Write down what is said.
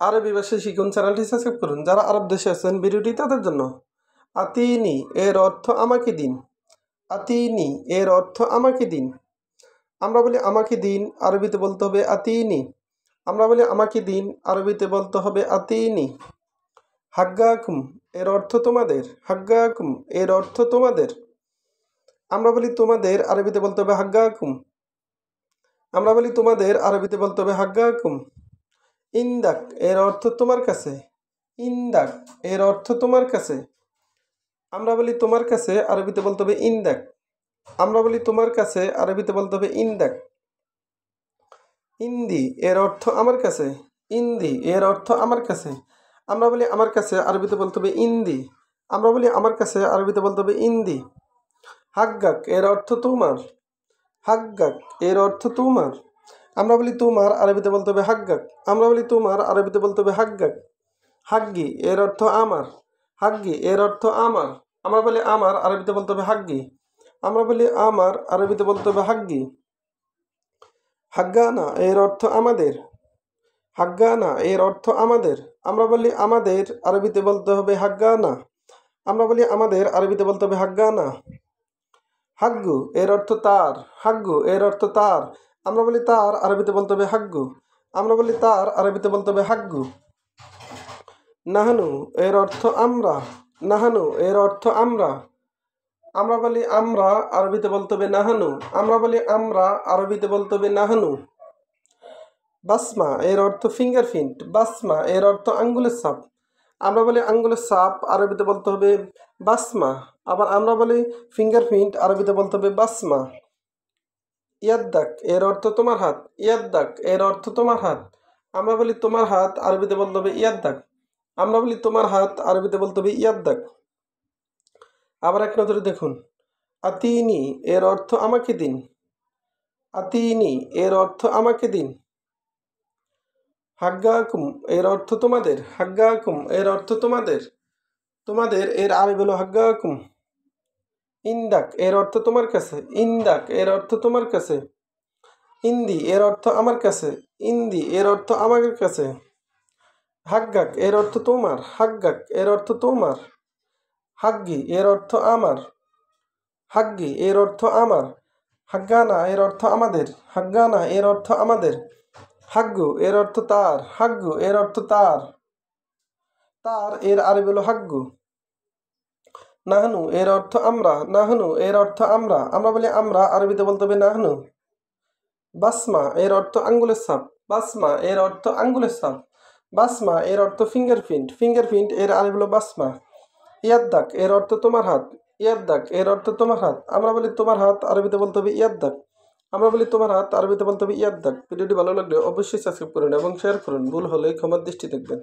আরবি ভাষায় শিখুন চ্যানেলটি সাবস্ক্রাইব করুন। যারা আরব দেশে আছেন ভিডিওটি তাদের জন্য। আতিনি এর অর্থ আমাকে দিন। আতিনি এর অর্থ আমাকে দিন। আমরা বলি আমাকে দিন, আরবিতে বলতে হবে আতিনি। আমরা বলি আমাকে দিন, আরবিতে বলতে হবে আতিনি। হাগ্গাকুম এর অর্থ তোমাদের। হাগ্গাকুম এর অর্থ তোমাদের। আমরা বলি তোমাদের, আরবিতে বলতে হবে হাগ্গাকুম। আমরা বলি তোমাদের, আরবিতে বলতে হবে হাগ্গাকুম। ইন্দাক এর অর্থ তোমার কাছে। ইন্দাক এর অর্থ তোমার কাছে। আমরা বলি তোমার কাছে, আরবিতে বলতে হবে ইন্দাক। আমরা বলি তোমার কাছে, আরবিতে বলতে হবে ইন্দাক। ইন্দি এর অর্থ আমার কাছে। ইন্দি এর অর্থ আমার কাছে। আমরা বলি আমার কাছে, আরবিতে বলতে হবে ইন্দি। আমরা বলি আমার কাছে, আরবিতে বলতে হবে ইন্দি। হাগ্গাক এর অর্থ তোমার। হাগ্গাক এর অর্থ তোমার। আমরা বলি তোমার, আরবিতে বলতে হবে হাগ্গাক। আমরা বলি তোমার, আরবিতে বলতে হবে হাগ্গাক। হাগ্গি এর অর্থ আমার। হাগ্গি এর অর্থ আমার। আমরা বলি আমার, আরবিতে বলতে হবে হাগ্গি। আমরা বলি আমার, আরবিতে বলতে হবে হাগ্গি। হাগ্গানা এর অর্থ আমাদের। হাগ্গানা এর অর্থ আমাদের। আমরা বলি আমাদের, আরবিতে বলতে হবে হাগ্গানা। আমরা বলি আমাদের, আরবিতে বলতে হবে হাগ্গানা। হাগ্গু এর অর্থ তার। হাগ্গু এর অর্থ তার। আমরা বলি তার, আরবিতে বলতে হবে হাগ্গু। আমরা বলি তার, আরবিতে বলতে হবে হাগ্গু। নাহানু এর অর্থ আমরা। নাহানু এর অর্থ আমরা। আমরা বলি আমরা, আরবিতে বলতে হবে নাহানু। আমরা বলি আমরা, আরবিতে বলতে হবে নাহানু। বাসমা এর অর্থ ফিঙ্গারপ্রিন্ট। বাসমা এর অর্থ আঙ্গুলের ছাপ। আমরা বলি আঙ্গুলের ছাপ, আরবিতে বলতে হবে বাসমা। আবার আমরা বলি ফিঙ্গারপ্রিন্ট, আরবিতে বলতে হবে বাসমা। ইয়াদ্দাক এর অর্থ তোমার হাত। ইয়াদ্দাক এর অর্থ তোমার হাত। আমরা বলি তোমার হাত, আরবিতে বলতে হবে ইয়াদ্দাক। আমরা বলি তোমার হাত, আরবিতে বলতে হবে ইয়াদ্দাক। আবার এক নজরে দেখুন। আতিনি এর অর্থ আমাকে দিন। আতিনি এর অর্থ আমাকে দিন। হাগ্গাকুম এর অর্থ তোমাদের। হাগ্গাকুম এর অর্থ তোমাদের। তোমাদের এর আরবি হলো হাগ্গাকুম। ইন্দাক এর অর্থ তোমার কাছে। ইন্দাক এর অর্থ তোমার কাছে। ইন্দি এর অর্থ আমার কাছে। ইন্দি এর অর্থ আমার কাছে। হাগ্গাক এর অর্থ তোমার। হাগ্গাক এর অর্থ তোমার। হাগ্গি এর অর্থ আমার। হাগ্গি এর অর্থ আমার। হাগ্গানা এর অর্থ আমাদের। হাগ্গানা এর অর্থ আমাদের। হাগ্গু এর অর্থ তার। হাগ্গু এর অর্থ তার। তার এর আরবি হলো হাগ্গু। নাহনু এর অর্থ আমরা। নাহনু এর অর্থ আমরা। আমরা বলি আমরা, আরবিতে বলতে হবে নাহনু। বাসমা এর অর্থ আঙ্গুলের ছাপ। বাসমা এর অর্থ আঙ্গুলের ছাপ। বাসমা এর অর্থ ফিঙ্গারপ্রিন্ট। ফিঙ্গারপ্রিন্ট এর আরবি হলো বাসমা। ইয়াদ্দাক এর অর্থ তোমার হাত। ইয়াদ্দাক এর অর্থ তোমার হাত। আমরা বলি তোমার হাত, আরবিতে বলতে হবে ইয়াদ্দাক। আমরা বলি তোমার হাত, আরবিতে বলতে হবে ইয়াদ্দাক। ভিডিওটি ভালো লাগলে অবশ্যই সাবস্ক্রাইব করুন এবং শেয়ার করুন। ভুল হলে ক্ষমার দৃষ্টি দেখবেন।